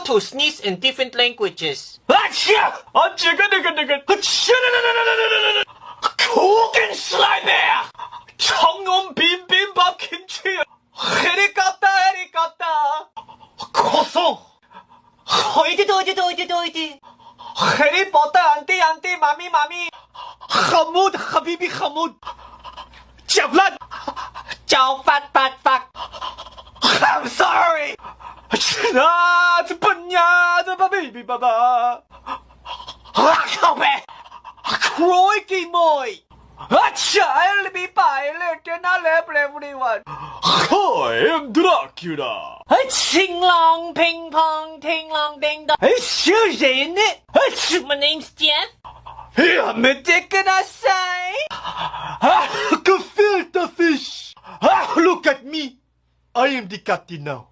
to sneeze in different languages. Cooking slime! 청온 비빔밥 김치! 헤리까따! 고소! 어디도! 해리포터 안티 마미! 하무드 하비비 하무드! 잡란! 짜오팟 I'm sorry! 저 바비비 바바! 크로이키 모이! I'll be pilot and I'll help everyone. I am Dracula. Ting long, ping pong, ting long, ding dong. My name's Jeff. I'm a dick and I say. Gefilte fish. Look at me. I am the captain now.